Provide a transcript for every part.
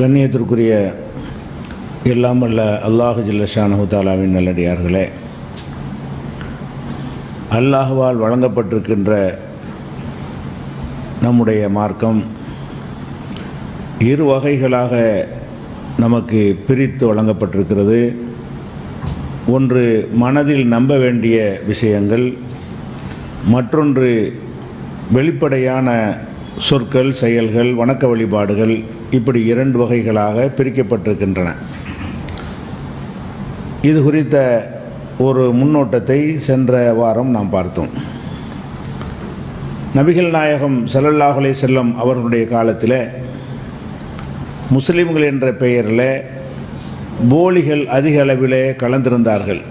கண்ணியத்திற்குரிய எல்லாம் அல்ல அல்லாஹு ஜல்ல ஷானஹு தஆலாவின் நல்லடியார்களே, அல்லாஹ்வால் வழங்கப்பட்டிருக்கின்ற நம்முடைய மார்க்கம் இரு வகைகளாக நமக்கு பிரித்து வழங்கப்பட்டிருக்கிறது. ஒன்று மனதில் நம்ப வேண்டிய விஷயங்கள், மற்றொன்று வெளிப்படையான சொற்கள், செயல்கள், வணக்க வழிபாடுகள். இப்படி இரண்டு வகைகளாக பிரிக்கப்பட்டிருக்கின்றன. இது குறித்த ஒரு முன்னோட்டத்தை சென்ற வாரம் நாம் பார்த்தோம். நபிகள் நாயகம் ஸல்லல்லாஹு அலைஹி வஸல்லம் அவர்களுடைய காலத்தில் முஸ்லிம்கள் என்ற பெயரில் போலிகள் அதிக அளவிலே கலந்திருந்தார்கள்.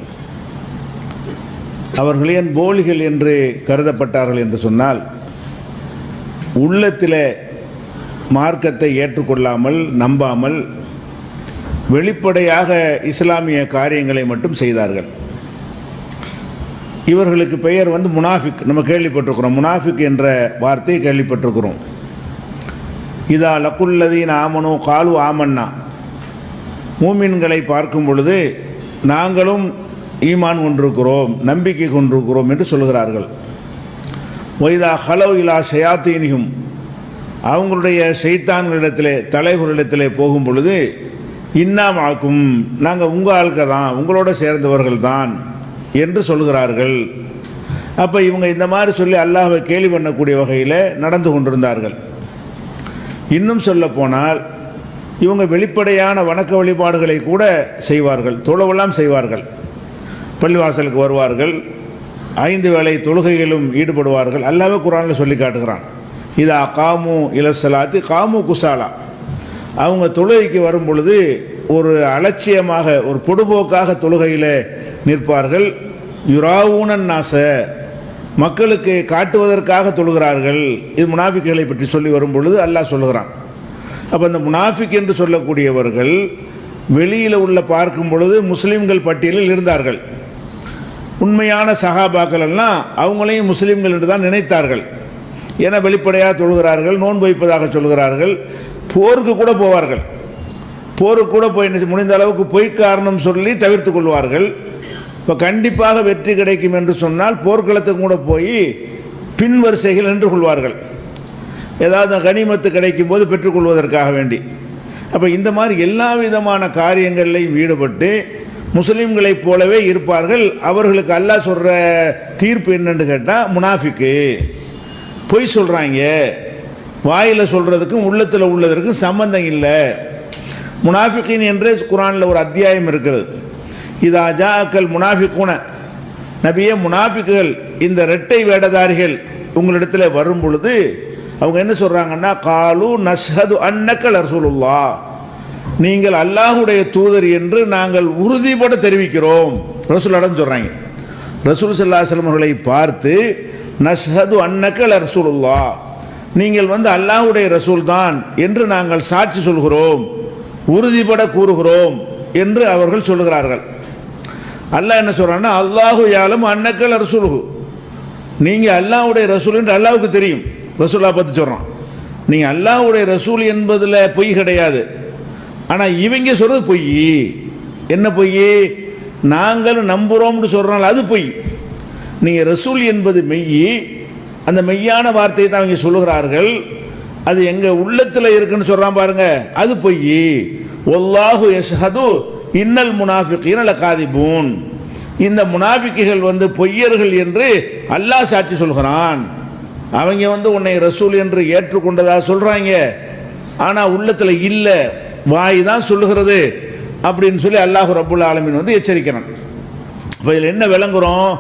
அவர்கள் ஏன் போலிகள் என்று கருதப்பட்டார்கள் என்று சொன்னால், உள்ளத்தில் மார்க்கத்தை ஏற்றுக்கொள்ளாமல் நம்பாமல் வெளிப்படையாக இஸ்லாமிய காரியங்களை மட்டும் செய்தார்கள். இவர்களுக்கு பெயர் முனாஃபிக். நம்ம கேள்விப்பட்டிருக்கிறோம், முனாஃபிக் என்ற வார்த்தையை கேள்விப்பட்டிருக்கிறோம். இதா லக்குல்லதீன் ஆமனு காலு ஆமன்னா, மூமின்களை பார்க்கும் பொழுது நாங்களும் ஈமான் கொண்டிருக்கிறோம், நம்பிக்கை கொண்டிருக்கிறோம் என்று சொல்கிறார்கள். வைதா ஹலவ் இலா ஷயாத்தீனியும், அவங்களுடைய ஷைத்தான்களிடத்திலே தலைவர்களிடத்திலே போகும் பொழுது இன்னாமாக்கும், நாங்கள் உங்கள் ஆளுக்க தான், உங்களோட சேர்ந்தவர்கள் தான் என்று சொல்கிறார்கள். அப்போ இவங்க இந்த மாதிரி சொல்லி அல்லாஹ்வை கேலி பண்ணக்கூடிய வகையில் நடந்து கொண்டிருந்தார்கள். இன்னும் சொல்ல போனால் இவங்க வெளிப்படையான வணக்க வழிபாடுகளை கூட செய்வார்கள், தொழுவெல்லாம் செய்வார்கள். பள்ளிவாசலுக்கு வருவார்கள், 5 வேளை தொழுகைகளும் ஈடுபடுவார்கள். அல்லாஹ்வே குர்ஆனில் சொல்லி காட்டுகிறான், இதா காமு இலஸ்ஸலாத்தி காமு குசாலா. அவங்க தொழுகைக்கு வரும் பொழுது ஒரு அலட்சியமாக, ஒரு பொடுபோக்காக தொழுகையில் நிற்பார்கள். யுராவூனன் நாச, மக்களுக்கு காட்டுவதற்காக தொழுகிறார்கள். இது முனாஃபிக்குகளை பற்றி சொல்லி வரும் பொழுது அல்லாஹ் சொல்லுகிறான். அப்போ இந்த முனாஃபிக் என்று சொல்லக்கூடியவர்கள் வெளியில் உள்ள பார்க்கும் பொழுது முஸ்லீம்கள் பட்டியலில் இருந்தார்கள். உண்மையான சஹாபாக்கள் எல்லாம் அவங்களையும் முஸ்லீம்கள் என்று தான் நினைத்தார்கள். என வெளிப்படையாக தொழுகிறார்கள், நோன்பு வைப்பதாக சொல்கிறார்கள், போருக்கு கூட போவார்கள். போருக்கு கூட போய் முடிந்த அளவுக்கு பொய் காரணம் சொல்லி தவிர்த்து கொள்வார்கள். இப்போ கண்டிப்பாக வெற்றி கிடைக்கும் என்று சொன்னால் போர்க்களத்துக்கு கூட போய் பின் வரிசைகள் நின்று கொள்வார்கள், ஏதாவது கனிமத்து கிடைக்கும் போது பெற்றுக்கொள்வதற்காக வேண்டி. அப்போ இந்த மாதிரி எல்லா விதமான காரியங்களையும் ஈடுபட்டு முஸ்லீம்களைப் போலவே இருப்பார்கள். அவர்களுக்கு அல்லாஹ் சொல்கிற தீர்ப்பு என்னன்னு கேட்டால், முனாஃபிக்கு, பொய் சொல்கிறாங்க, வாயில் சொல்கிறதுக்கும் உள்ளத்தில் உள்ளதற்கும் சம்பந்தம் இல்லை. முனாஃபிகின் என்று குர்ஆனில் ஒரு அத்தியாயம் இருக்கிறது. இதா ஜாஅக்கல் முனாஃபிகூன, நபியே முனாஃபிக்குகள், இந்த இரட்டை வேடதாரிகள் உங்களிடத்தில் வரும் பொழுது அவங்க என்ன சொல்கிறாங்கன்னா, காலு நஷ்ஹது அன்னக ரசூலுல்லாஹ், நீங்கள் அல்லாஹ்வுடைய தூதர் என்று நாங்கள் உறுதிபட தெரிவிக்கிறோம். ரசூலுல்லாஹ் சொல்கிறாங்க. ரசூல் ஸல்லல்லாஹு அலைஹி வஸல்லம் அவர்களை பார்த்து நஷ்ஹது அன்னக ரசூலுல்லாஹ், நீங்கள் அல்லாஹ்வுடைய ரசூல் தான் என்று நாங்கள் சாட்சி சொல்கிறோம், உறுதிபட கூறுகிறோம் என்று அவர்கள் சொல்கிறார்கள். அல்லாஹ் என்ன சொல்றான்னா, அல்லாஹு யாலம் அன்னக்கல் ரசூலுஹு, நீங்கள் அல்லாஹ்வுடைய ரசூல் என்று அல்லாஹ்வுக்கு தெரியும். ரசூலுல்லாஹ் பற்றி சொல்கிறான், நீங்கள் அல்லாஹ்வுடைய ரசூல் என்பதில் பொய் கிடையாது. ஆனால் இவங்க சொல்கிறது பொய். என்ன பொய்? நாங்கள் நம்புகிறோம்னு சொல்கிறோம், அது பொய். நீங்கள் ரசூல் என்பது மெய், அந்த மெய்யான வார்த்தையை தான் அவங்க சொல்லுகிறார்கள். அது எங்கள் உள்ளத்தில் இருக்குன்னு சொல்கிறான் பாருங்க, அது பொய். வல்லாஹு யஷ்ஹது இன்னல் முனாஃபிகீன லகாதிபூன், இந்த முனாஃபிக்குகள் பொய்யர்கள் என்று அல்லாஹ் சாட்சி சொல்கிறான். அவங்க உன்னை ரசூல் என்று ஏற்றுக்கொண்டதா சொல்கிறாங்க, ஆனால் உள்ளத்தில் இல்லை, வாய் தான் சொல்லுகிறது அப்படின்னு சொல்லி அல்லாஹ் ரப்புல் ஆலமீன் எச்சரிக்கிறான். இப்போ இதில் என்ன விளங்குறோம்?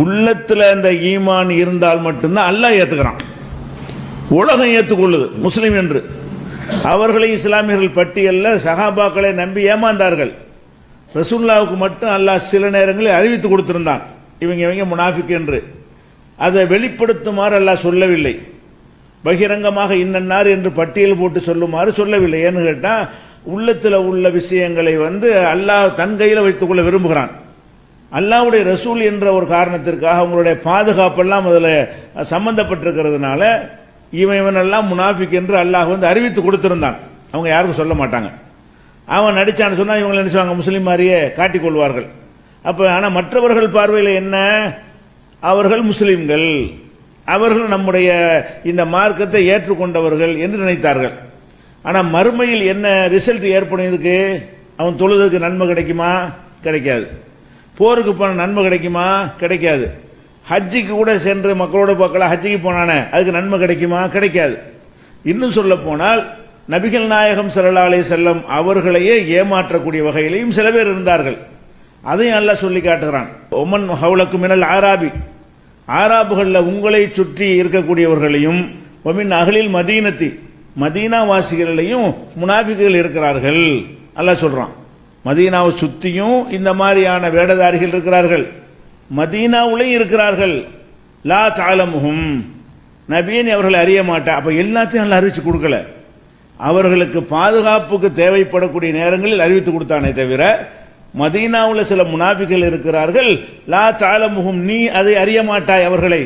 உள்ளத்தில் அந்த ஈமான் இருந்தால் மட்டும்தான் அல்லாஹ் ஏற்றுக்கிறான். உலகம் ஏற்றுக்கொள்ளுது முஸ்லீம் என்று. அவர்களை இஸ்லாமியர்கள் பட்டியலில் சஹாபாக்களை நம்பி ஏமாந்தார்கள். ரசூலுல்லாஹ்வுக்கு மட்டும் அல்லாஹ் சில நேரங்களில் அறிவித்து கொடுத்திருந்தான், இவங்க முனாஃபிக் என்று. அதை வெளிப்படுத்துமாறு அல்லாஹ் சொல்லவில்லை. பகிரங்கமாக இன்னன்னார் என்று பட்டியல் போட்டு சொல்லுமாறு சொல்லவில்லை. ஏன்னு கேட்டால், உள்ளத்தில் உள்ள விஷயங்களை அல்லாஹ் தன் கையில் வைத்துக்கொள்ள விரும்புகிறான். அல்லாஹ்வுடைய ரசூல் என்ற ஒரு காரணத்திற்காக அவங்களுடைய பாதுகாப்பெல்லாம் அதில் சம்பந்தப்பட்டிருக்கிறதுனால இவனெல்லாம் முனாஃபிக் என்று அல்லாஹ் அறிவித்து கொடுத்திருந்தான். அவங்க யாருக்கும் சொல்ல மாட்டாங்க. அவன் நடிச்சான்னு சொன்னால் இவங்க நினைச்சுவாங்க முஸ்லீம் மாதிரியே காட்டிக்கொள்வார்கள். அப்போ ஆனால் மற்றவர்கள் பார்வையில் என்ன, அவர்கள் முஸ்லீம்கள், அவர்கள் நம்முடைய இந்த மார்க்கத்தை ஏற்றுக்கொண்டவர்கள் என்று நினைத்தார்கள். ஆனால் மறுமையில் என்ன ரிசல்ட் ஏற்படும்? இதுக்கு அவன் தொழுதுக்கு நன்மை கிடைக்குமா? கிடைக்காது. போருக்கு போன நன்மை கிடைக்குமா? கிடைக்காது. ஹஜ்ஜிக்கு கூட சென்று மக்களோட பார்க்கலாம், ஹஜ்ஜிக்கு போனானே அதுக்கு நன்மை கிடைக்குமா? கிடைக்காது. இன்னும் சொல்ல போனால் நபிகள் நாயகம் ஸல்லல்லாஹு அலைஹி வஸல்லம் அவர்களையே ஏமாற்றக்கூடிய வகையிலையும் சில பேர் இருந்தார்கள். அதையும் அல்லாஹ் சொல்லி காட்டுகிறான். ஒமன் ஹவுலக்கும் மினல் ஆராபி, ஆராபுகளில் உங்களை சுற்றி இருக்கக்கூடியவர்களையும், ஒமின் அகலில் மதீனத்தி, மதீனா வாசிகளிலையும் முனாஃபிக்குகள் இருக்கிறார்கள் அல்லாஹ் சொல்றான். மதீனாவை சுற்றியும் இந்த மாதிரியான வேடதாரிகள் இருக்கிறார்கள், மதீனாவுலையும் இருக்கிறார்கள். லா தஅலமுஹும், நபியை அவர்களை அறிய மாட்டா. அப்ப எல்லாத்தையும் அல்லாஹ் அறிவிச்சு கொடுக்கல, அவர்களுக்கு பாதுகாப்புக்கு தேவைப்படக்கூடிய நேரங்களில் அறிவித்து கொடுத்தானே தவிர, மதீனாவுல சில முனாஃபிகள் இருக்கிறார்கள், லா தஅலமுஹும், நீ அதை அறிய மாட்டாய், அவர்களை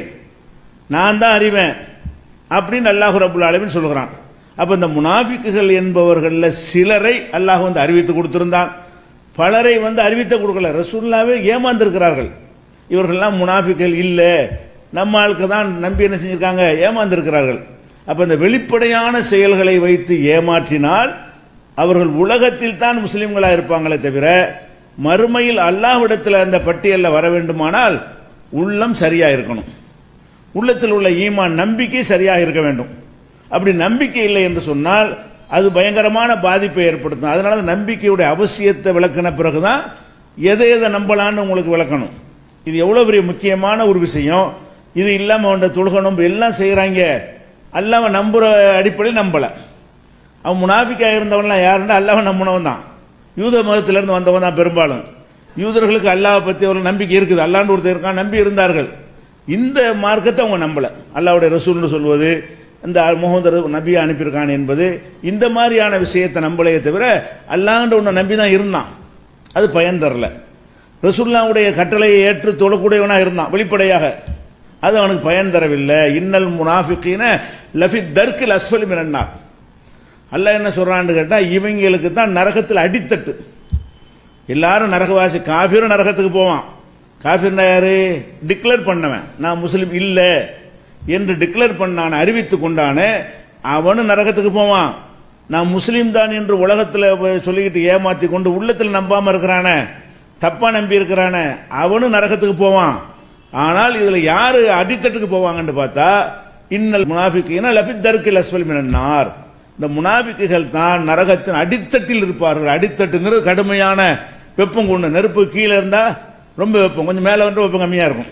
நான் தான் அறிவேன் அப்படின்னு அல்லாஹ் ரப்பல் ஆலமீன் சொல்கிறான். அப்ப இந்த முனாஃபிக்குகள் என்பவர்கள சிலரை அல்லாஹ் அறிவித்து கொடுத்திருந்தான், பலரை அறிவித்த கொடுக்கல. ரசூலுல்லாஹ்வே ஏமாந்திருக்கிறார்கள். இவர்கள்லாம் முனாஃபிக்குகள் இல்லை, நம்ம ஆளுக்கு தான் நம்பி என்ன செஞ்சிருக்காங்க, ஏமாந்திருக்கிறார்கள். அப்ப இந்த வெளிப்படையான செயல்களை வைத்து ஏமாற்றினால் அவர்கள் உலகத்தில் தான் முஸ்லிம்களாக இருப்பாங்களே தவிர, மறுமையில் அல்லாஹ்விடத்தில் அந்த பட்டியலில் வர வேண்டுமானால் உள்ளம் சரியா இருக்கணும், உள்ளத்தில் உள்ள ஈமான் நம்பிக்கை சரியாக இருக்க வேண்டும். அப்படி நம்பிக்கை இல்லை என்று சொன்னால் அது பயங்கரமான பாதிப்பை ஏற்படுத்தும். அதனால நம்பிக்கையுடைய அவசியத்தை விளக்கின பிறகுதான் எதை எதை நம்பலான்னு உங்களுக்கு விளக்கணும். இது எவ்வளவு பெரிய முக்கியமான ஒரு விஷயம். இது இல்லாம அவன் தொழுகணும் எல்லாம் செய்யறாங்க, அல்லாஹ்வை நம்புற அடிப்படையில் நம்பல. அவன் முனாஃபிக்கா இருந்தவன்லாம் யாருன்னா அல்லாஹ்வை நம்பினவன் தான், யூத மதத்திலிருந்து வந்தவன் தான். பெரும்பாலும் யூதர்களுக்கு அல்லாஹ்வை பற்றி ஒரு நம்பிக்கை இருக்குது, அல்லாஹ்னு ஒருத்தர் இருக்கான் நம்பி இருந்தார்கள். இந்த மார்க்கத்தை அவங்க நம்பல. அல்லாஹ்வுடைய ரசூல்னு சொல்வது, இந்த முஹம்மது நபியை அனுப்பியிருக்கான் என்பது, இந்த மாதிரியான விஷயத்தை நம்பலையே தவிர அல்லாஹ்ன்ற ஒன்று நம்பி தான் இருந்தான். அது பயன் தரல. ரசூலுல்லாஹ்வுடைய கட்டளையை ஏற்று தொழக்கூடியவனா இருந்தான் வெளிப்படையாக, அது அவனுக்கு பயன் தரவில்லை. இன்னல் முனாஃபிகீன லஃபி தர்கில் அஸ்ஃபலி மினன் நார். அல்லாஹ் என்ன சொல்றான்னு கேட்டா, இவங்களுக்கு தான் நரகத்தில் அடித்தட்டு. எல்லாரும் நரகவாசி, காஃபிரும் நரகத்துக்கு போவான். காஃபிர்னா யாரு? டிக்ளேர் பண்ணவன், நான் முஸ்லிம் இல்லை என்று டிக்ளேர் பண்ணான, அறிவித்து கொண்டான, அவனும் நரகத்துக்கு போவான். நான் முஸ்லீம் தான் என்று உலகத்தில் சொல்லிக்கிட்டு ஏமாத்தி கொண்டு உள்ளத்தில் நம்பாம இருக்கிறான, தப்பா நம்பி இருக்கிறான, அவனும் நரகத்துக்கு போவான். ஆனால் இதுல யாரு அடித்தட்டுக்கு போவாங்கன்னு பார்த்தா, இன்னல் முனாஃபிகீன லஃபி தர்கில் அஸ்ஃபலி மினன் நார், இந்த முனாஃபிக்குகள் தான் நரகத்தின் அடித்தட்டில் இருப்பார்கள். அடித்தட்டுங்கிறது கடுமையான வெப்பம் கொண்டு, நெருப்பு கீழே இருந்தா ரொம்ப வெப்பம், கொஞ்சம் மேலே வந்து வெப்பம் கம்மியா இருக்கும்.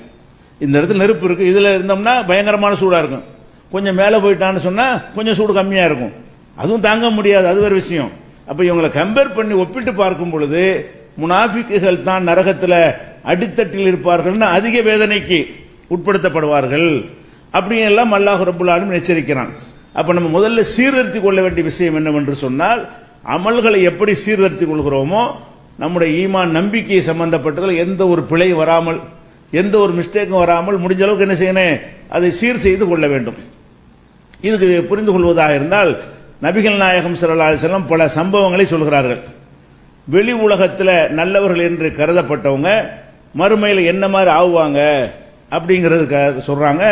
இந்த இடத்துல நெருப்பு இருக்கு, இதுல இருந்தோம்னா பயங்கரமான சூடா இருக்கும். கொஞ்சம் மேலே போயிட்டான்னு சொன்னா கொஞ்சம் சூடு கம்மியா இருக்கும், அதுவும் தாங்க முடியாது, அது ஒரு விஷயம். அப்ப இவங்களை கம்பேர் பண்ணி ஒப்பிட்டு பார்க்கும் பொழுது முனாஃபிக்குகள் தான் நரகத்தில் அடித்தட்டில் இருப்பார்கள், அதிக வேதனைக்கு உட்படுத்தப்படுவார்கள். அப்படியெல்லாம் அல்லாஹ் ரப்பல் ஆலமீன் எச்சரிக்கிறான். அப்ப நம்ம முதல்ல சீர்திருத்தி கொள்ள வேண்டிய விஷயம் என்னவென்று சொன்னால், அமல்களை எப்படி சீர்திருத்தி கொள்கிறோமோ, நம்முடைய ஈமான் நம்பிக்கை சம்பந்தப்பட்டதில் எந்த ஒரு பிழை வராமல், எந்த ஒரு மிஸ்டேக்கும் வராமல் முடிஞ்ச அளவுக்கு என்ன செய்யணும், அதை சீர் செய்து கொள்ள வேண்டும். இதுக்கு புரிந்து கொள்வதாக இருந்தால், நபிகள் நாயகம் ஸல்லல்லாஹு அலைஹி வஸல்லம் பல சம்பவங்களை சொல்கிறார்கள். வெளி உலகத்தில் நல்லவர்கள் என்று கருதப்பட்டவங்க மறுமையில் என்ன மாதிரி ஆகுவாங்க அப்படிங்கிறது சொல்றாங்க.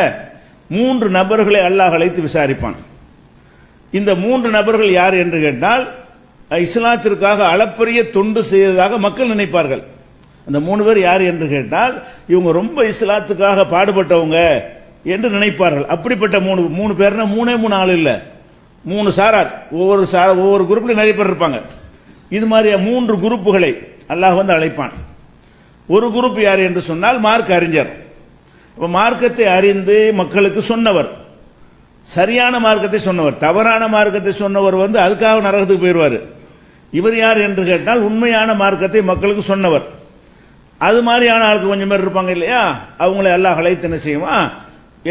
3 நபர்களை அல்லாஹ் அழைத்து விசாரிப்பான். இந்த 3 நபர்கள் யார் என்று கேட்டால், இஸ்லாத்திற்காக அளப்பரிய தொண்டு செய்ததாக மக்கள் நினைப்பார்கள். அந்த 3 பேர் யார் என்று கேட்டால், இவங்க ரொம்ப இஸ்லாத்துக்காக பாடுபட்டவங்க என்று நினைப்பார்கள். அப்படிப்பட்ட 3 பேர்னா 3 ஆள் இல்லை, 3 சாரார். ஒவ்வொரு குரூப்லையும் நிறைய பேர் இருப்பாங்க. இது மாதிரி 3 குரூப்புகளை அல்லாஹ் அழைப்பான். ஒரு குரூப் யார் என்று சொன்னால் மார்க்க அறிஞர். மார்க்கத்தை அறிந்து மக்களுக்கு சொன்னவர், சரியான மார்க்கத்தை சொன்னவர். தவறான மார்க்கத்தை சொன்னவர் அதுக்காக நரகத்துக்கு போயிடுவார். இவர் யார் என்று கேட்டால் உண்மையான மார்க்கத்தை மக்களுக்கு சொன்னவர். அது மாதிரியான ஆளுக்கு கொஞ்சம் பேர் இருப்பாங்க இல்லையா, அவங்களை அல்லாஹ் அழைத்து என்ன செய்வான்,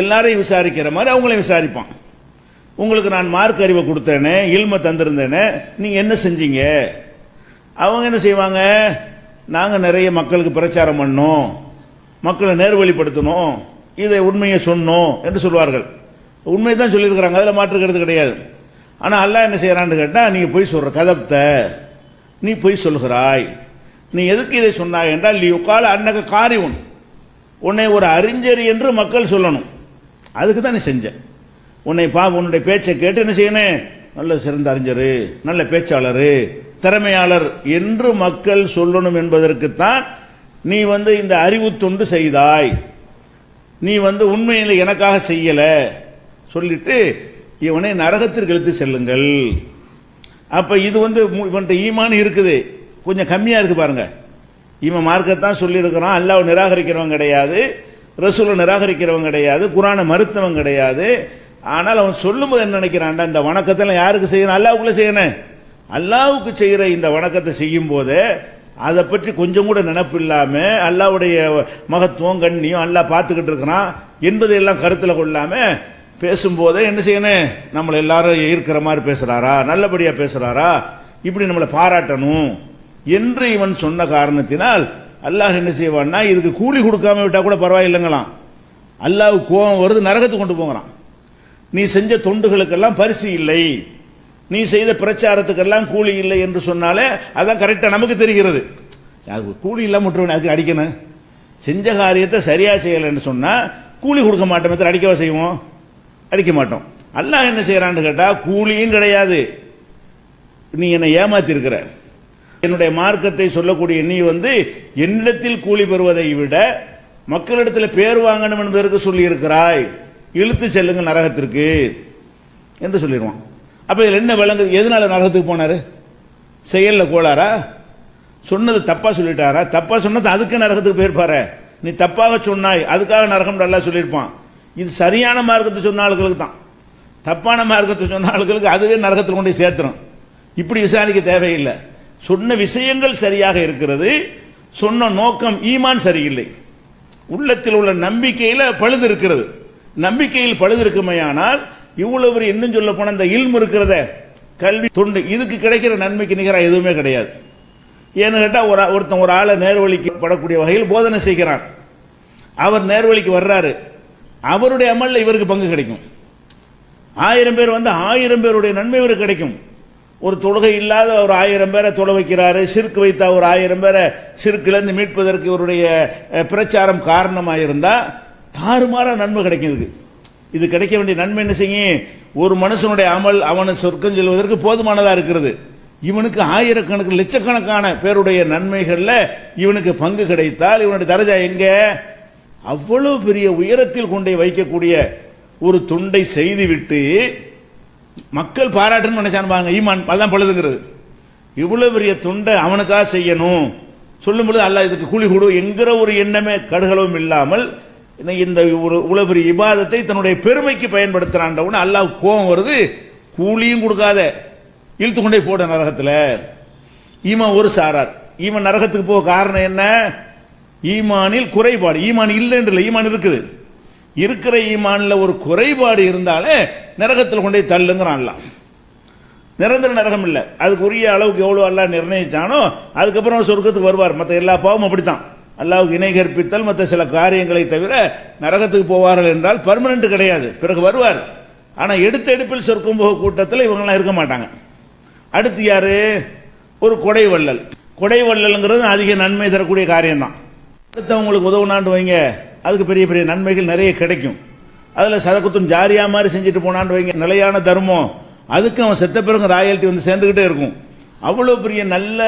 எல்லாரையும் விசாரிக்கிற மாதிரி அவங்களையும் விசாரிப்பான். உங்களுக்கு நான் மார்க் அறிவை கொடுத்தேனே, இல்மை தந்திருந்தேனே, நீங்க என்ன செஞ்சீங்க? அவங்க என்ன செய்வாங்க, நாங்க நிறைய மக்களுக்கு பிரச்சாரம் பண்ணோம், மக்களை நேர்வழிப்படுத்தணும், இதை உண்மையை சொன்னோம் என்று சொல்வார்கள். உண்மை தான் சொல்லியிருக்கிறாங்க, அதில் மாற்றுக்கிறது கிடையாது. ஆனால் அல்லாஹ் என்ன செய்கிறான்னு கேட்டால், நீங்கள் பொய் சொல்கிற கதப்த, நீ பொய் சொல்கிறாய். நீ எதுக்கு இதை சொன்னாய் என்றால், லியுகால அன்னக காரிவுன், உன்னை ஒரு அறிஞர் என்று மக்கள் சொல்லணும். அதுக்கு தான் நீ செஞ்ச. உன்னுடைய பேச்சை கேட்டு என்ன செய்யணும், நல்ல சிறந்த அறிஞர், நல்ல பேச்சாளர், திறமையாளர் என்று மக்கள் சொல்லணும் என்பதற்குத்தான் நீ இந்த அறிவு தொண்டு செய்தாய். நீ உண்மையில் எனக்காக செய்யல சொல்லிட்டு இவனை நரகத்திற்கு இழுத்து செல்லுங்கள். அப்ப இது இவன்ட்ட ஈமான் இருக்குது, கொஞ்சம் கம்மியா இருக்கு பாருங்க. இவன் மார்க்கத்தான் சொல்லி இருக்கிறான், அல்லாஹ்வை நிராகரிக்கிறவன் கிடையாது, ரசூலை நிராகரிக்கிறவன் கிடையாது, குர்ஆனை மறுத்தவன் கிடையாது. ஆனால் அவன் சொல்லும்போது என்ன நினைக்கிறான்டா, இந்த வணக்கத்தை யாருக்கு செய்யணும், அல்லாஹ்வுக்குள்ள செய்யணும். அல்லாஹ்வுக்கு செய்யற இந்த வணக்கத்தை செய்யும் போது அதை பற்றி கொஞ்சம் கூட நினைப்பு இல்லாம, அல்லாஹ்வுடைய மகத்துவம் கண்ணியம் அல்லாஹ் பார்த்துக்கிட்டு இருக்கிறான் என்பதை எல்லாம் கருத்தில் கொள்ளாம பேசும்போதே என்ன செய்யணும், நம்மளை எல்லாரும் ஈர்க்கிற மாதிரி பேசுறாரா, நல்லபடியா பேசுறாரா, இப்படி நம்மளை பாராட்டணும் என்று இவன் சொன்ன காரணத்தினால் அல்லாஹ் என்ன செய்வான்னா, இதுக்கு கூலி கொடுக்காம விட்டா கூட பரவாயில்லைங்களாம். அல்லாஹ் கோபம் வருது, நரகத்துக்கு கொண்டு போகிறான். நீ செஞ்ச தொண்டுகளுக்கெல்லாம் பரிசு இல்லை, நீ செய்த பிரச்சாரத்துக்கெல்லாம் கூலி இல்லை என்று சொன்னாலே அதான் கரெக்டா நமக்கு தெரிகிறது. கூலி இல்லாம முற்றுவன் அதுக்கு அடிக்கணும். செஞ்ச காரியத்தை சரியா செய்யலைன்னு சொன்னா கூலி கொடுக்க மாட்டோம், அடிக்கவா செய்வோம், அடிக்க மாட்டோம். அல்லாஹ் என்ன செய்யறான்னு கேட்டா, கூலியும் கிடையாது, நீ என்னை ஏமாத்தி இருக்கிற, என்னுடைய மார்க்கத்தை சொல்லக்கூடிய நீ என்னிடத்தில் கூலி பெறுவதை விட மக்களிடத்தில் பேர் வாங்கணும் என்பதற்கு சொல்லி இருக்கிறாய், இழுத்து செல்லுங்க நரகத்திற்கு என்று சொல்லிடுவான். அப்ப இதுல என்ன விளங்குது, எதனால நரகத்துக்கு போனாரு, செயல்ல கோளாரா, சொன்னது தப்பா சொல்லிட்டாரா, தப்பா சொன்னது அதுக்கு நரகத்துக்கு போயிருப்பாரு. நீ தப்பாக சொன்னாய் அதுக்காக நரகம் நல்லா சொல்லியிருப்பான். இது சரியான மார்க்கத்தை சொன்ன ஆளுகளுக்கு தான், தப்பான மார்க்கத்தை சொன்ன ஆளுகளுக்கு அதுவே நரகத்தில் கொண்டு சேர்த்துரும். இப்படி விசாரிக்க தேவையில்லை. சொன்ன விஷயங்கள் சரியாக இருக்கிறது, சொன்ன நோக்கம் ஈமான் சரியில்லை, உள்ளத்தில் உள்ள நம்பிக்கையில பழுது இருக்கிறது. நம்பிக்கையில் பழுது இருக்குமையானால் இவ்வளவு இன்னும் சொல்ல போன இந்த இல்மு இருக்கிறத, கல்வி தொண்டு, இதுக்கு கிடைக்கிற நன்மைக்கு நிகராக எதுவுமே கிடையாது. ஏன்னு கேட்டா, ஒருத்தன் ஒரு ஆளை நேர்வழிக்கு படக்கூடிய வகையில் போதனை செய்கிறான், அவர் நேர்வழிக்கு வர்றாரு, அவருடைய அமல்ல இவருக்கு பங்கு கிடைக்கும். 1000 பேர் 1000 பேருடைய நன்மை இவருக்கு கிடைக்கும். ஒரு தொழுகை இல்லாத ஒரு 1000 பேரை தொழ வைக்கிறாரு, சிறுக்கு வைத்தா ஒரு 1000 பேரை சிறுக்கிலிருந்து மீட்பதற்கு இவருடைய பிரச்சாரம் காரணமாக இருந்தா தாறுமாற நன்மை கிடைக்கும். இது கிடைக்க வேண்டிய நன்மை என்ன செய்யும், ஒரு மனுஷனுடைய அமல் அவனை சொர்க்கம் செல்வதற்கு போதுமானதா இருக்கிறது. இவனுக்கு ஆயிரக்கணக்கில் லட்சக்கணக்கான பேருடைய நன்மைகள்ல இவனுக்கு பங்கு கிடைத்தால் இவனுடைய தரஜா எங்க, அவ்வளவு பெரிய உயரத்தில் கொண்டே வைக்கக்கூடிய ஒரு தொண்டை செய்துவிட்டு மக்கள் பாராட்டுன்னு நினைச்சானுபாங்க. ஈமான் அதான் பழுதுங்கிறது. இவ்வளவு பெரிய தொண்டை அவனுக்காக செய்யணும் சொல்லும்போது அல்லாஹ் இதுக்கு கூலி கொடு என்கிற ஒரு எண்ணமே கடுகளவும் இல்லாமல் இந்த இவ்வளவு பெரிய இபாதத்தை தன்னுடைய பெருமைக்கு பயன்படுத்துறான். அல்லாஹ் கோபம் வருது, கூலியும் கொடுக்காத இழுத்து கொண்டே போட நரகத்தில். ஈமான் ஒரு சாரார், ஈமான் நரகத்துக்கு போக காரணம் என்ன, ஈமானில் குறைபாடு. ஈமான் இல்லைன்ற ஈமான் இருக்குது, இருக்கிற ஈமான்ல ஒரு குறைபாடு இருந்தாலே நரகத்தில் கொண்டே தள்ளுங்கிறான். நிரந்தர நரகம் இல்லை, அதுக்குரிய அளவுக்கு எவ்வளவு அல்லாஹ் நிர்ணயிச்சானோ அதுக்கப்புறம் சொர்க்கத்துக்கு வருவார். மற்ற எல்லா பாவமும் அப்படித்தான், அல்லாஹ்வுக்கு இணை கற்பித்தல் மற்ற சில காரியங்களை தவிர நரகத்துக்கு போவார்கள் என்றால் பர்மனன்ட் கிடையாது, பிறகு வருவார். ஆனா எடுத்த எடுப்பில் சொர்க்கம் போக கூட்டத்தில் இவங்கெல்லாம் இருக்க மாட்டாங்க. அடுத்து யாரு, ஒரு கொடை வள்ளல். கொடை வள்ளல்ங்கிறது அதிக நன்மை தரக்கூடிய காரியம் தான். அடுத்தவங்களுக்கு உதவுனான்னு வைங்க, அதுக்கு பெரிய பெரிய நன்மைகள் நிறைய கிடைக்கும். அதுல சதகத்தும் ஜாரியா மாதிரி செஞ்சுட்டு போனான்னு வைங்க, நிலையான தர்மம், அதுக்கு அவன் செத்த பிறகு ராயல்ட்டி சேர்ந்துகிட்டே இருக்கும். அவ்வளவு பெரிய நல்ல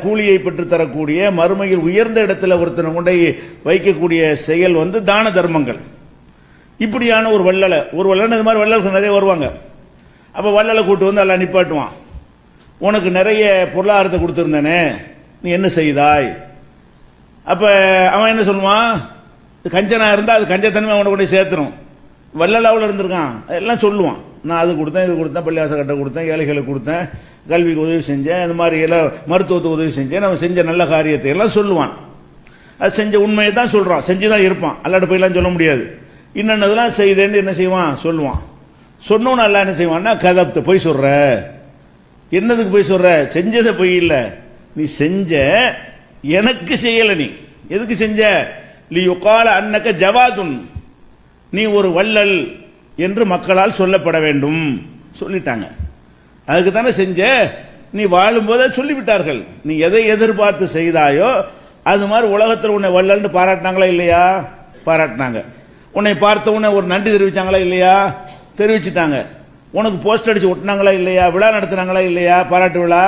கூலியை பெற்று தரக்கூடிய மறுமையில் உயர்ந்த இடத்துல ஒருத்தனை கொண்டை வைக்கக்கூடிய செயல் தான தர்மங்கள். இப்படியான ஒரு வள்ளலை, ஒரு வள்ளல் இது மாதிரி வள்ளல்கள் நிறைய வருவாங்க. அப்ப வள்ளலை கூட்டு எல்லாம் நிப்பாட்டுவான். உனக்கு நிறைய பொருளாதாரத்தை கொடுத்திருந்தேனே, நீ என்ன செய்தாய்? அப்ப அவன் என்ன சொல்லுவான், கஞ்சனா இருந்தா அது கஞ்சத்தன்மை அவனை கொண்டு சேர்த்துரும். வள்ளலாவில் இருந்திருக்கான் எல்லாம் சொல்லுவான், நான் அது கொடுத்தேன், இது கொடுத்தேன், பள்ளிவாச கட்ட கொடுத்தேன், ஏழைகளுக்கு கொடுத்தேன், கல்விக்கு உதவி செஞ்சேன், இந்த மாதிரி எல்லாம் மருத்துவத்துக்கு உதவி செஞ்சேன், அவன் செஞ்ச நல்ல காரியத்தை எல்லாம் சொல்லுவான். அது செஞ்ச உண்மையை தான் சொல்றான், செஞ்சுதான் இருப்பான், அல்லாட்ட போயெல்லாம் சொல்ல முடியாது. இன்னொன்னதெல்லாம் செய்தேன்னு என்ன செய்வான் சொல்லுவான். சொன்னோன்னு அல்ல என்ன செய்வான்னா, கதப்த போய் சொல்ற, என்னதுக்கு போய் சொல்ற, செஞ்சதை போய் இல்லை, நீ செஞ்ச எனக்கு செய்யல, நீ எதுக்கு செஞ்ச, லி யுகால அன்னக ஜவாதுன், நீ ஒரு வள்ளல் என்று மக்களால் சொல்லப்பட வேண்டும் சொல்லிட்டாங்க. அதுக்கு தானே செஞ்ச, நீ வாழும்போதே சொல்லிவிட்டார்கள். நீ எதை எதிர்பார்த்து செய்தாயோ அது மாதிரி உலகத்தில் உன்னை வள்ளல்னு பாராட்டினாங்களா இல்லையா? பாராட்டினாங்க. உன்னை பார்த்த உடனே ஒரு நன்றி தெரிவிச்சாங்களா இல்லையா? தெரிவிச்சிட்டாங்க. உனக்கு போஸ்ட் அடிச்சு ஒட்டினாங்களா இல்லையா? விழா நடத்தினாங்களா இல்லையா? பாராட்டு விழா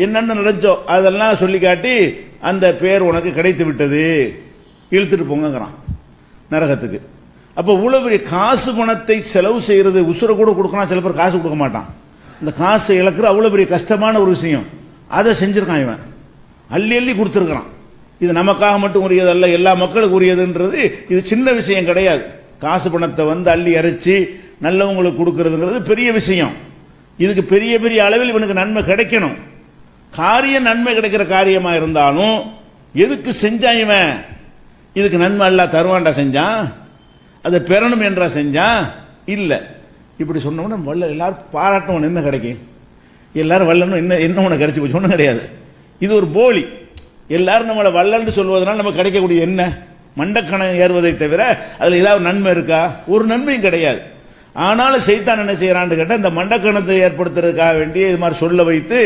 என்னென்ன நினைச்சோ அதெல்லாம் சொல்லி காட்டி அந்த பேர் உனக்கு கிடைத்து விட்டது, இழுத்துட்டு போங்கிறான் நரகத்துக்கு. அப்போ இவ்வளோ பெரிய காசு பணத்தை செலவு செய்யறது, உசுரை கூட கொடுக்கணும், சில பேர் காசு கொடுக்க மாட்டான். இந்த காசை இழக்கிற அவ்வளோ பெரிய கஷ்டமான ஒரு விஷயம், அதை செஞ்சிருக்கான் இவன், அள்ளி அள்ளி கொடுத்துருக்கிறான். இது நமக்காக மட்டும் உரியதல்ல, எல்லா மக்களுக்கு உரியதுன்றது இது சின்ன விஷயம் கிடையாது. காசு பணத்தை அள்ளி அரைச்சி நல்லவங்களுக்கு கொடுக்கறதுங்கிறது பெரிய விஷயம். இதுக்கு பெரிய பெரிய அளவில் இவனுக்கு நன்மை கிடைக்கணும். காரியம் நன்மை கிடைக்கிற காரியமா இருந்தாலும் எதுக்கு செஞ்சான் இவன்? இதுக்கு நன்மை அல்லாஹ் தருவான்டா செஞ்சான், அதை பெறணும் என்றா செஞ்சான் இல்லை. இப்படி சொன்னோம்னா வல்ல எல்லாரும் பாராட்டணும், என்ன கிடைக்கும்? எல்லாரும் வல்லணும், என்ன உனக்கு கிடைச்சி போச்சு? ஒன்றும் கிடையாது. இது ஒரு போலி. எல்லாரும் நம்மளை வல்லன்னு சொல்வதனால நமக்கு கிடைக்கக்கூடிய என்ன? மண்டக்கணம் ஏறுவதை தவிர அதில் ஏதாவது நன்மை இருக்கா? ஒரு நன்மையும் கிடையாது. ஆனாலும் சைத்தான் என்ன செய்யறான்னு கேட்டால் இந்த மண்டக்கணத்தை ஏற்படுத்துறதுக்காக வேண்டி இது மாதிரி சொல்ல வைத்து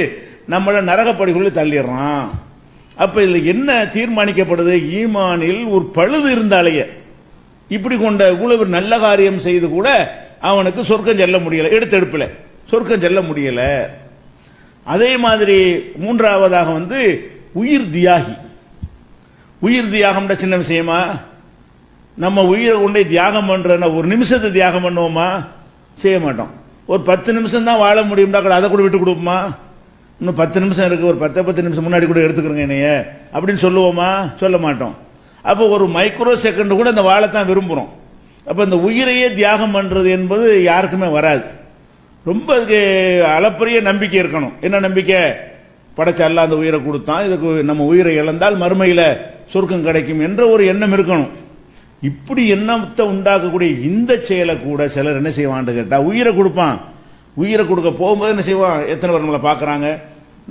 நம்மளை நரகப்படிக்குள்ளே தள்ளிடுறான். அப்ப இதில் என்ன தீர்மானிக்கப்படுது? ஈமானில் ஒரு பழுது இருந்தாலேயே இப்படி கொண்ட இவ்வளவு நல்ல காரியம் செய்து கூட அவனுக்கு சொர்க்கம் செல்ல முடியல, எடுத்தெடுப்பில் சொர்க்கம் செல்ல முடியல. அதே மாதிரி மூன்றாவதாக உயிர் தியாகி. உயிர் தியாகம் சின்ன விஷயமா? நம்ம உயிரை கொண்டே தியாகம் பண்ற ஒரு நிமிஷத்தை தியாகம் பண்ணுவோமா? செய்ய மாட்டோம். ஒரு 10 நிமிஷம் தான் வாழ முடியும்டா, அதை கூட விட்டு கொடுப்போமா? இன்னும் 10 நிமிஷம் இருக்கு, ஒரு 10 நிமிஷம் முன்னாடி கூட எடுத்துக்கிறோங்க என்னைய அப்படின்னு சொல்லுவோமா? சொல்ல மாட்டோம். அப்போ ஒரு மைக்ரோ செகண்ட் கூட இந்த வாழத்தான் விரும்புகிறோம். அப்போ இந்த உயிரையே தியாகம் பண்றது என்பது யாருக்குமே வராது. ரொம்ப அதுக்கு அளப்பரிய நம்பிக்கை இருக்கணும். என்ன நம்பிக்கை? படைச்ச அல்லாஹ் அந்த உயிரை கொடுத்தான், இதுக்கு நம்ம உயிரை இழந்தால் மறுமையில் சொர்க்கம் கிடைக்கும் என்ற ஒரு எண்ணம் இருக்கணும். இப்படி எண்ணத்தை உண்டாக்கக்கூடிய இந்த செயலை கூட சிலர் என்ன செய்வான்னு கேட்டால் உயிரை கொடுப்பான். உயிரை கொடுக்க போகும்போது என்ன செய்வான்? எத்தனை பேர் நம்மளை பார்க்குறாங்க,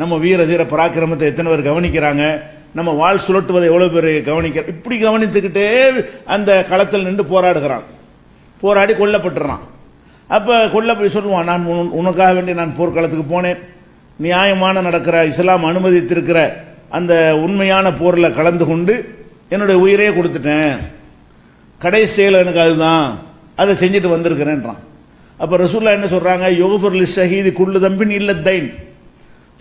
நம்ம வீர தீர பராக்கிரமத்தை எத்தனை பேர் கவனிக்கிறாங்க, நம்ம வாழ் சுழட்டுவதை எவ்வளோ பேர் கவனிக்கிற, இப்படி கவனித்துக்கிட்டே அந்த களத்தில் நின்று போராடுகிறான். போராடி கொல்லப்பட்டுறான். அப்போ கொல்ல போய் சொல்லுவான், நான் உனக்காக வேண்டி நான் போர்க்களத்துக்கு போனேன், நியாயமான நடக்கிற இஸ்லாம் அனுமதித்திருக்கிற அந்த உண்மையான போரில் கலந்து கொண்டு என்னுடைய உயிரையே கொடுத்துட்டேன், கடைசி செயல் எனக்கு அதுதான், அதை செஞ்சுட்டு வந்திருக்கிறேன்றான். அப்போ ரசூல்லா என்ன சொல்றாங்க? யுகஃபுர்லி ஷஹீது குல்லு தம்பின் இல்லத்தைன்.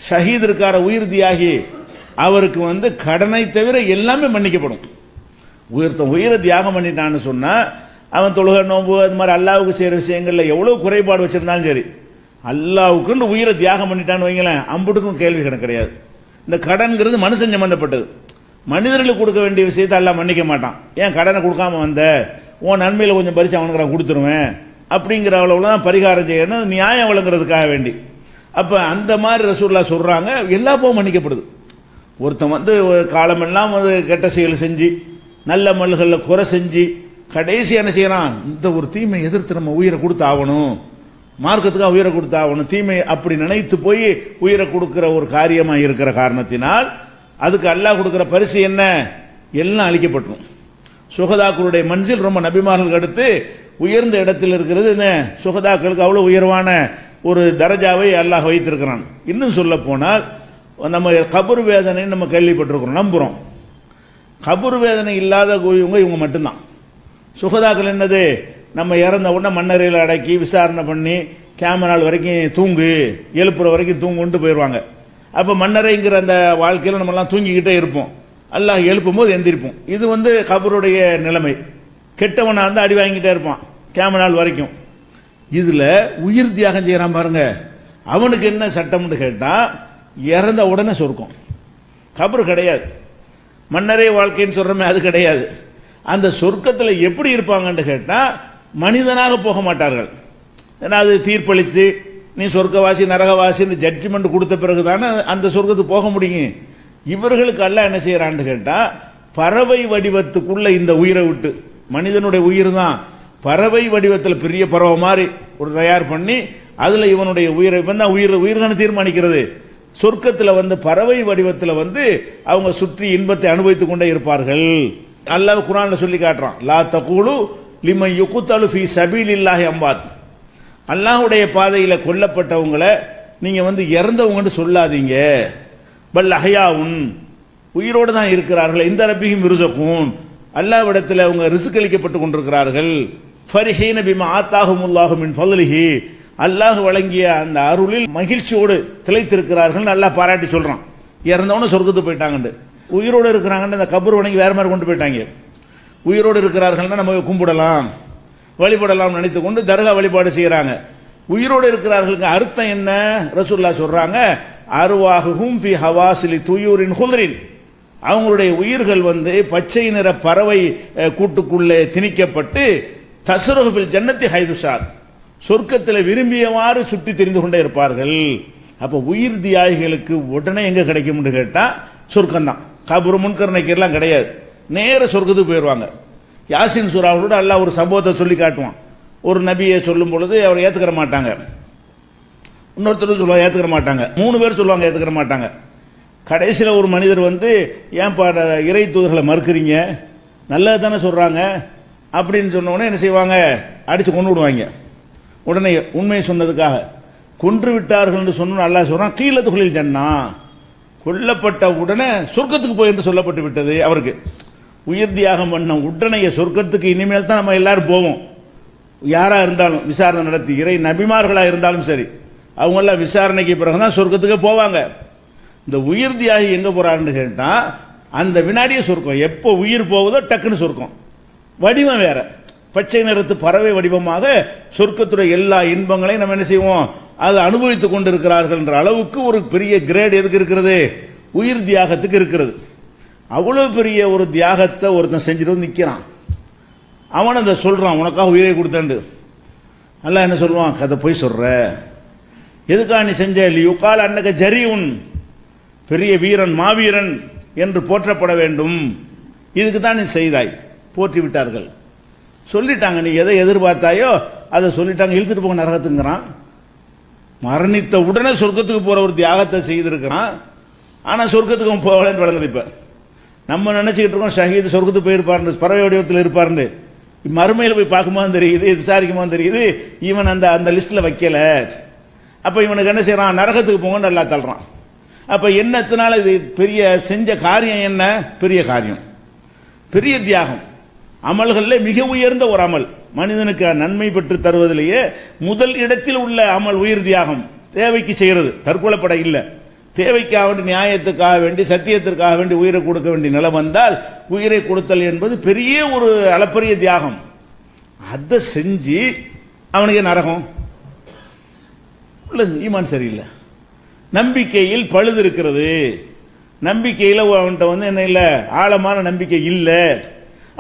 ஷஹீத் இருக்கார உயிர் தியாகி, அவருக்கு கடனை தவிர எல்லாமே மன்னிக்கப்படும். உயிரை தியாகம் பண்ணிட்டான்னு சொன்னா அவன் தொழுகை நோம்பு அது மாதிரி அல்லாவுக்கு செய்யற விஷயங்கள்ல எவ்வளவு குறைபாடு வச்சிருந்தாலும் சரி, அல்லாவுக்குன்னு உயிரை தியாகம் பண்ணிட்டான்னு வைங்களேன், அம்புட்டுக்கும் கேள்வி கணக்கு கிடையாது. இந்த கடன்கிறது மனுஷன் சம்பந்தப்பட்டது. மனிதர்களுக்கு கொடுக்க வேண்டிய விஷயத்தை எல்லாம் மன்னிக்க மாட்டான். ஏன் கடனை கொடுக்காம வந்த, உன் நன்மையில கொஞ்சம் பறிச்சு அவனுக்கு நான் கொடுத்துருவேன் அப்படிங்கிற அளவுல தான் பரிகாரம் செய்யணும், நியாயம் வழங்குறதுக்காக வேண்டி. அப்ப அந்த மாதிரி ரசூலுல்லாஹ் சொல்றாங்க, எல்லா போகும் மன்னிக்கப்படுது. ஒருத்தன் ஒரு காலமெல்லாம் கெட்ட செயல் செஞ்சு நல்ல மல்களில் குறை செஞ்சு கடைசி என்ன செய்யறான்? இந்த ஒரு தீமை எதிர்த்து நம்ம உயிரை கொடுத்து ஆகணும், மார்க்கத்துக்காக உயிரை கொடுத்து ஆகணும், தீமை அப்படி நினைத்து போய் உயிரை கொடுக்கிற ஒரு காரியமா இருக்கிற காரணத்தினால் அதுக்கு அல்லாஹ் கொடுக்கிற பரிசு என்ன? எல்லாம் அழிக்கப்பட்டுரும். சுகதாக்களுடைய மன்சில் ரொம்ப நபிமார்களுக்கு அடுத்து உயர்ந்த இடத்தில் இருக்கிறது. இந்த சுகதாக்களுக்கு அவ்வளவு உயர்வான ஒரு தரஜாவை அல்லாஹ் வைத்திருக்கிறான். இன்னும் சொல்ல போனால் நம்ம கபர் வேதனை நம்ம கேள்விப்பட்டிருக்கிறோம், நம்புறோம். கபர் வேதனை இல்லாத இவங்க மட்டும்தான். சுகதாக்கள் என்னது? நம்ம இறந்த உடனே மண்ணறையில் அடக்கி விசாரணை பண்ணி கேமரால் வரைக்கும் தூங்கு, எழுப்புற வரைக்கும் தூங்குன்ட்டு போயிடுவாங்க. அப்போ மண்ணறைங்கிற அந்த வாழ்க்கையில் நம்மலாம் தூங்கிக்கிட்டே இருப்போம், அல்லாஹ் எழுப்பும் போது எந்திரிப்போம். இது கபருடைய நிலைமை. கெட்டவனா இருந்தால் அடி வாங்கிட்டே இருப்பான் கேமரால் வரைக்கும். இதுல உயிர் தியாகம் செய்யறான் பாருங்க, அவனுக்கு என்ன சட்டம்னு கேட்டா இறந்த உடனே சொர்க்கம். கபரு கிடையாது, மன்னரே வாழ்க்கைன்னு சொல்றமே அது கிடையாது. அந்த சொர்க்கத்தில் எப்படி இருப்பாங்கன்னு கேட்டா மனிதனாக போக மாட்டார்கள். ஏன்னா அது தீர்ப்பளித்து நீ சொர்க்கவாசி நரகவாசின்னு ஜட்ஜ்மெண்ட் கொடுத்த பிறகுதானே அந்த சொர்க்கத்துக்கு போக முடியும். இவர்களுக்கு அல்லாஹ் என்ன செய்யறான்னு கேட்டா பறவை வடிவத்துக்குள்ள இந்த உயிரை விட்டு, மனிதனுடைய உயிர் தான் பறவை வடிவத்தில் பெரிய பறவை மாதிரி ஒரு தயார் பண்ணி அதுல இவனுடைய உயிரை தான் உயிர் தானே தீர்மானிக்கிறது. சொர்க்கத்தில் பறவை வடிவத்தில் அவங்க சுற்றி இன்பத்தை அனுபவித்துக் கொண்டே இருப்பார்கள். அல்லாஹ் குர்ஆன்ல சொல்லி காட்டுறான், லா தகூலு லிமன் யுக்தலு ஃபீ சபீலில்லாஹி அம்வாத். அல்லாஹ்வுடைய பாதையில கொல்லப்பட்டவங்களை நீங்க வந்து இறந்தவங்கன்னு சொல்லாதீங்க. பல் அஹ்யாவுன், உயிரோடு தான் இருக்கிறார்கள். இந்த ரப்பிஹிம் யுர்ஸகூன், அல்லாஹ்விடத்தில் அவங்க ரிஸ்க் அளிக்கப்பட்டு கொண்டிருக்கிறார்கள். ஃபரிஹீன பிமா ஆத்தாஹுமுல்லாஹு மின் ஃபضலிஹி, அல்லாஹ் வழங்கிய அந்த அருளில் மகிழ்ச்சியோடு திளைத்திருக்கிறார்கள் அல்லாஹ் பாராட்டி சொல்றான். இறந்தவன சொர்க்கத்துக்கு போயிட்டாங்கன்னு. உயிரோடு இருக்கிறாங்கன்னு அந்த கபர் வணங்கி வேற மாதிரி கொண்டு போயிட்டாங்க. உயிரோடு இருக்கிறார்கள்னா நம்ம கும்பிடலாம் வழிபடலாம் நினைத்து கொண்டு தர்கா வழிபாடு செய்யறாங்க. உயிரோடு இருக்கிறார்களுக்கு அர்த்தம் என்ன? ரசூலுல்லாஹ் சொல்றாங்க, அர்வாஹுஹும் ஃபி ஹவாசிலி துயூரின் ஹுல்ரின், அவங்களுடைய உயிர்கள் வந்து பச்சை நிற பறவை கூட்டுக்குள்ளே திணிக்கப்பட்டு தஸ்ருஹு ஃபில் ஜன்னத்தி ஹைதுஷாத், சொர்க்கத்தில் விரும்பியவாறு சுற்றி தெரிந்து கொண்டே இருப்பார்கள். அப்போ உயிர் தியாகிகளுக்கு உடனே எங்க கிடைக்கும்னு கேட்டா சொர்க்கம் தான். கபர் முன்கரணைக்கு எல்லாம் கிடையாது, நேர சொர்க்கத்துக்கு போயிடுவாங்க. யாசின் சூராவோட அல்லாஹ் ஒரு சம்பவத்தை சொல்லி காட்டுவான். ஒரு நபியை சொல்லும் பொழுது அவர் ஏத்துக்கிற மாட்டாங்க, இன்னொருத்தர் சொல்லுவாங்க ஏத்துக்கிற மாட்டாங்க, 3 பேர் சொல்லுவாங்க ஏத்துக்கிற மாட்டாங்க. கடைசியில் ஒரு மனிதர் வந்து ஏன்பா இறை தூதர்களை மறுக்கிறீங்க, நல்லது தானே சொல்றாங்க அப்படின்னு சொன்ன உடனே என்ன செய்வாங்க, அடிச்சு கொண்டு விடுவாங்க. உடனே உண்மையை சொன்னதுக்காக கொன்று விட்டார்கள் சொன்ன அல்லாஹ் சொல்றான், கீழத்துகளில் ஜன்னா, கொல்லப்பட்ட உடனே சொர்க்கத்துக்கு போய் என்று சொல்லப்பட்டு விட்டது. அவருக்கு உயிர் தியாகம் பண்ண உடனே சொர்க்கத்துக்கு இனிமேல் தான் நம்ம எல்லாரும் போவோம். யாரா இருந்தாலும் விசாரணை நடத்தி, இறை நபிமார்களா இருந்தாலும் சரி, அவங்க எல்லாம் விசாரணைக்கு பிறகுதான் சொர்க்கத்துக்கு போவாங்க. இந்த உயிர் தியாகி எங்க போறாருன்னு கேட்டா அந்த வினாடியே சொர்க்கம். எப்போ உயிர் போகுதோ டக்குன்னு சொர்க்கம். வடிவம் வேற, பச்சை நிறத்து பறவை வடிவமாக சொர்க்கத்துடைய எல்லா இன்பங்களையும் நம்ம என்ன செய்வோம், அதை அனுபவித்துக் கொண்டிருக்கிறார்கள் என்ற அளவுக்கு ஒரு பெரிய கிரேட் எதுக்கு இருக்கிறது, உயிர் தியாகத்துக்கு இருக்கிறது. அவ்வளவு பெரிய ஒரு தியாகத்தை ஒருத்தன் செஞ்சுட்டு வந்து நிற்கிறான். அவன் அதை சொல்றான், உனக்காக உயிரை கொடுத்தாண்டு. அல்லாஹ் என்ன சொல்லுவான், கதை போய் சொல்ற, எதுக்காக நீ செஞ்ச, யுகால் அன்னக ஜரீஉன், பெரிய வீரன் மாவீரன் என்று போற்றப்பட வேண்டும், இதுக்கு தான் நீ செய்தாய். போற்றி விட்டார்கள், சொல்லிட்டாங்க. நீ எதை எதிர்பார்த்தாயோ அதை சொல்லிட்டாங்க, இழுத்துட்டு போக நரகத்துங்கிறான். மரணித்த உடனே சொர்க்கத்துக்கு போற ஒரு தியாகத்தை செய்திருக்கிறான். ஆனா சொர்க்கத்துக்கு போகலன்னு வழங்குது. இப்ப நம்ம நினைச்சுக்கிட்டு இருக்கோம் ஷஹீத் சொர்க்கத்துக்கு போயிருப்பாரு, பறவை வடிவத்தில் இருப்பாருன்னு. மறுமையில் போய் பார்க்கும்போது தெரியுது, விசாரிக்கும் போது தெரியுது, இவன் அந்த அந்த லிஸ்ட்ல வைக்கல. அப்ப இவனுக்கு என்ன செய்யறான், நரகத்துக்கு போங்கன்னு அல்லாஹ் தள்ளுறான். அப்ப என்னத்தினால இது பெரிய செஞ்ச காரியம், என்ன பெரிய காரியம், பெரிய தியாகம். அமல்கள்ல மிக உயர்ந்த ஒரு அமல், மனிதனுக்கு நன்மை பெற்று தருவதிலேயே முதல் இடத்தில் உள்ள அமல் உயிர் தியாகம். தேவைக்கு செய்யறது, தற்கொலைப்பட இல்லை, தேவைக்காக வேண்டி, நியாயத்துக்காக வேண்டி, சத்தியத்திற்காக வேண்டி உயிரை கொடுக்க வேண்டிய நிலை வந்தால் உயிரை கொடுத்தல் என்பது பெரிய ஒரு அளப்பரிய தியாகம். அதை செஞ்சு அவனுக்கு நரகம். ஈமான் சரியில்லை, நம்பிக்கையில் பழுது இருக்கிறது, நம்பிக்கையில் அவன்கிட்ட வந்து என்ன இல்லை, ஆழமான நம்பிக்கை இல்லை.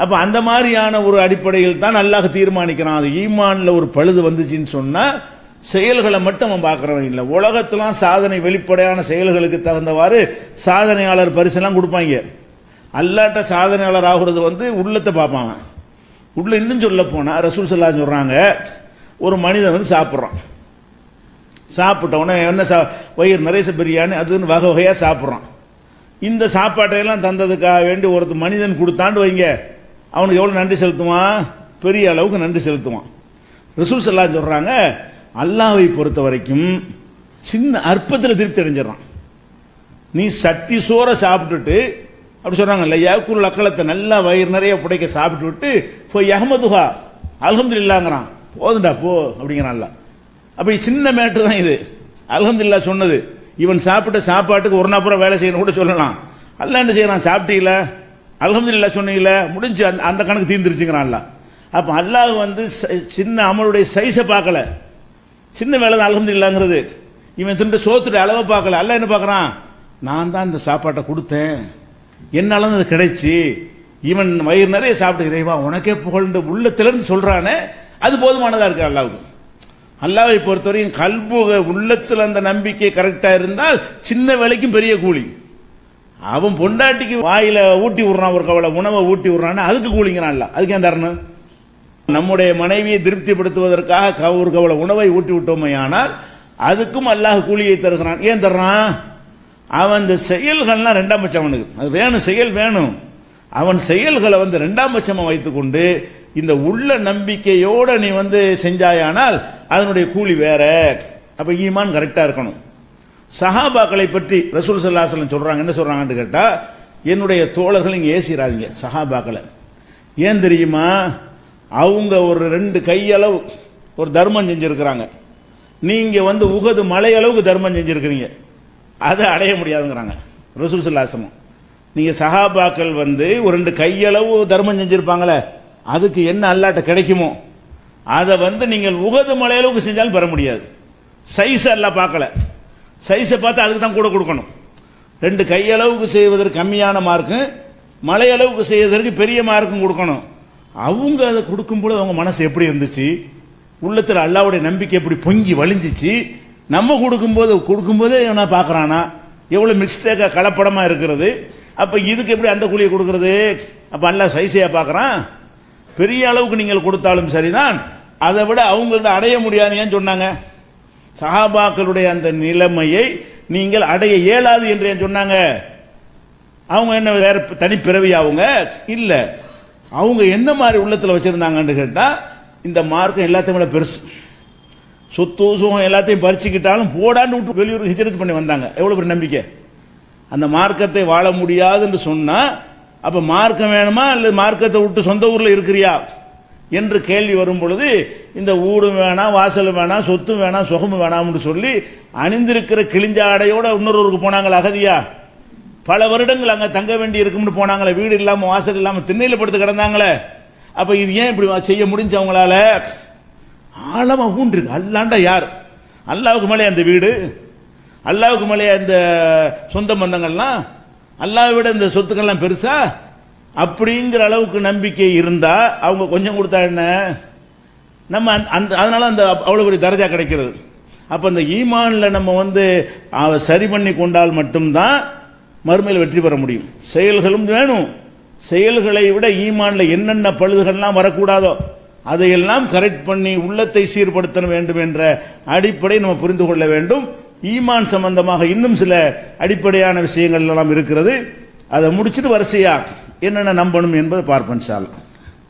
அப்ப அந்த மாதிரியான ஒரு அடிப்படையில் தான் அல்லாஹ் தீர்மானிக்கிறான். அது ஈமான்ல ஒரு பழுது வந்துச்சுன்னு சொன்னா செயல்களை மட்டும் அவன் பார்க்கறவன் இல்லை. உலகத்திலாம் சாதனை வெளிப்படையான செயல்களுக்கு தகுந்தவாறு சாதனையாளர் பரிசெல்லாம் கொடுப்பாங்க. அல்லாட்ட சாதனையாளர் ஆகுறது வந்து உள்ளத்தை பார்ப்பாங்க. உள்ள இன்னும் சொல்ல போனா ரசூல் ஸல்லல்லாஹு அலைஹி சொல்றாங்க, ஒரு மனிதன் வந்து சாப்பிட்றான், சாப்பிட்ட உடனே என்ன வயிறு நிறைய பிரியாணி அதுன்னு வகை வகையா சாப்பிட்றான். இந்த சாப்பாட்டையெல்லாம் தந்ததுக்காக வேண்டி ஒருத்தர் மனிதன் கொடுத்தாண்டு வைங்க, அவனுக்கு எவ்வளவு நன்றி செலுத்துவான், பெரிய அளவுக்கு நன்றி செலுத்துவான். ரசூல் ஸல்லல்லாஹு அலைஹி சொல்றாங்க, அல்லாஹ்வை பொறுத்த வரைக்கும் சின்ன அற்பத்தில் திருப்தி அடைஞ்சிடறான். நீ சட்டி சோற சாப்பிட்டுட்டு அப்படி சொல்றாங்க, யாக்குல் அக்கலத்தை நல்லா வயிறு நிறைய புடைக்க சாப்பிட்டு விட்டு யஹ்மதுஹா அல்ஹம்துலில்லாஹ்ங்கறான், போதுண்டா போ அப்படிங்கிறான்ல. அப்ப சின்ன மேட்டர் தான் இது. அல்ஹம்துலில்லாஹ் சொன்னது, இவன் சாப்பிட்ட சாப்பாட்டுக்கு ஒரு நாள் வேலை செய்யணும் கூட சொல்லலாம். அல்லாஹ் என்ன செய்யறான், சாப்பிட்டீங்களா அல்ஹம்துலில்லாஹ் சொன்னீங்களா, முடிஞ்சு அந்த கணக்கு தீர்ந்துருச்சுங்கிறான்ல. அப்ப அல்லாஹ் வந்து சின்ன அமலுடைய சைஸை பார்க்கல, சின்ன வேலை தான் அல்ஹம்துலில்லாஹ்ங்கிறது. இவன் தின்ற சோத்துடைய அளவை பார்க்கல. அல்லாஹ் என்ன பார்க்கறான், நான் தான் இந்த சாப்பாட்டை கொடுத்தேன், என்னால அது கிடைச்சி, இவன் வயிறு நிறைய சாப்பிட்டு இறைவா உனக்கே புகழ்ந்து உள்ளத்திலிருந்து சொல்றானே, அது போதுமானதா இருக்கு அல்லாஹ்வுக்கு. அல்லாஹ்வை பொறுத்தவரையும் கல்பு உள்ளத்தில் அந்த நம்பிக்கை கரெக்டா இருந்தால் சின்ன வேலைக்கும் பெரிய கூலி. அவன் பொண்டாட்டிக்கு வாயில ஊட்டி விடுறான், ஒரு கவலை உணவை ஊட்டி விடுறான், அதுக்கு கூலிங்கிறான்ல, அதுக்கு ஏன் தரணும்? நம்முடைய மனைவியை திருப்திப்படுத்துவதற்காக ஒரு கவலை உணவை ஊட்டி விட்டோமே, ஆனால் அதுக்கும் அல்லாஹ் கூலியை தருகிறான். ஏன் தர்றான்? அவன் இந்த செயல்கள்லாம் 2ஆம் பட்சம், அவனுக்கு அது வேணும், செயல் வேணும். அவன் செயல்களை வந்து 2ஆம் பட்சமா வைத்துக்கொண்டு இந்த உள்ள நம்பிக்கையோட நீ வந்து செஞ்சாயானால் அதனுடைய கூலி வேற. அப்ப ஈமான் கரெக்டா இருக்கணும். சஹாபாக்களை பற்றி ரசூல் ஸல்லல்லாஹு அலைஹி வஸல்லம் சொல்றாங்க, என்ன சொல்றாங்கன்னு கேட்டா, என்னுடைய தோழர்கள் இங்கே ஏசிராதீங்க சஹாபாக்களை. ஏன் தெரியுமா? அவங்க ஒரு 2 கையளவு ஒரு தர்மம் செஞ்சிருக்கிறாங்க, நீங்க உகது மலை அளவுக்கு தர்மம் செஞ்சிருக்கிறீங்க, அதை அடைய முடியாதுங்கிறாங்க ரசூல் ஸல்லல்லாஹு அலைஹி வஸல்லம். நீங்க சஹாபாக்கள் ஒரு 2 கையளவு தர்மம் செஞ்சிருப்பாங்களே, அதுக்கு என்ன அல்லாஹ்ட்ட கிடைக்குமோ அதை நீங்கள் உகது மலை அளவுக்கு செஞ்சாலும் பெற முடியாது. சைஸ் அல்லாஹ் பார்க்கல, சைஸை பார்த்து அதுக்கு தான் கூட கொடுக்கணும். 2 கையளவுக்கு செய்வதற்கு கம்மியான மார்க்கும், மலை அளவுக்கு செய்வதற்கு பெரிய மார்க்கும் கொடுக்கணும். அவங்க அதை கொடுக்கும்போது அவங்க மனசு எப்படி இருந்துச்சு, உள்ளத்தில் அல்லாஹ்வுடைய நம்பிக்கை எப்படி பொங்கி வழிஞ்சிச்சு. நம்ம கொடுக்கும்போதே நான் பார்க்குறானா எவ்வளோ மிஸ்டேக்காக கலப்படமாக இருக்கிறது. அப்போ இதுக்கு எப்படி அந்த கூலியை கொடுக்கறது? அப்போ அல்லாஹ் சைஸையாக பார்க்குறான். பெரிய அளவுக்கு நீங்கள் கொடுத்தாலும் சரிதான், அதை விட அவங்கள்ட்ட அடைய முடியாதுன்னு ஏன் சொன்னாங்க? சஹாபாக்களுடைய அந்த நிலைமையை நீங்கள் அடைய இயலாது என்று ஏன் சொன்னாங்க? அவங்க என்ன வேற தனிப்பிறவி? அவங்க இல்லை. அவங்க என்ன மாதிரி உள்ளத்தில் வச்சிருந்தாங்கன்னு கேட்டால், இந்த மார்க்கம் எல்லாத்தையும் விட பெருசு, சொத்து சுகம் எல்லாத்தையும் பறிச்சுக்கிட்டாலும் போடான்னு விட்டு வெளியூருக்கு ஹிஜ்ரத் பண்ணி வந்தாங்க. எவ்வளோ பெரிய நம்பிக்கை! அந்த மார்க்கத்தை வாழ முடியாதுன்னு சொன்னால், அப்போ மார்க்கம் வேணுமா இல்லை மார்க்கத்தை விட்டு சொந்த ஊரில் இருக்கிறியா என்று கேள்வி வரும் பொழுது, இந்த ஊடும் வேணாம், வாசலும் வேணாம், சொத்தும் வேணாம், சுகமும் வேணாம்னு சொல்லி அணிந்திருக்கிற கிழிஞ்ச ஆடையோட இன்னொரு ஊருக்கு போனாங்களா அகதியா? பல வருடங்கள் அங்கே தங்க வேண்டி இருக்கும்னு போனாங்களே, வீடு இல்லாமல் வாசல் இல்லாமல் திண்ணையில் படுத்து கிடந்தாங்களே. அப்போ இது ஏன் இப்படி செய்ய முடிஞ்சு அவங்களால? ஆழமாக ஊன்றிருக்கு. அல்லாண்டா யார்? அல்லாவுக்கு மேலே அந்த வீடு, அல்லாவுக்கு மேலே அந்த சொந்த பந்தங்கள்லாம், அல்லாவை விட இந்த சொத்துக்கள்லாம் பெருசா? அப்படிங்கிற அளவுக்கு நம்பிக்கை இருந்தா அவங்க கொஞ்சம் கொடுத்தா என்ன, நம்ம அதனால அந்த அவ்வளோ பெரிய தரஜா கிடைக்கிறது. அப்போ அந்த ஈமானில் நம்ம சரி பண்ணி கொண்டால் மட்டும்தான் மறுமையில் வெற்றி பெற முடியும். செயல்களும் வேணும், செயல்களை விட ஈமானில் என்னென்ன பழுதுகள்லாம் வரக்கூடாதோ அதையெல்லாம் கரெக்ட் பண்ணி உள்ளத்தை சீர்படுத்த வேண்டும் என்ற அடிப்படை நம்ம புரிந்து கொள்ள வேண்டும். ஈமான் சம்பந்தமாக இன்னும் சில அடிப்படையான விஷயங்கள் எல்லாம் இருக்கிறது. அதை முடிச்சுட்டு வரிசையா என்னென்ன நம்பணும் என்பதை பார்ப்போம் இன்ஷா அல்லாஹ்.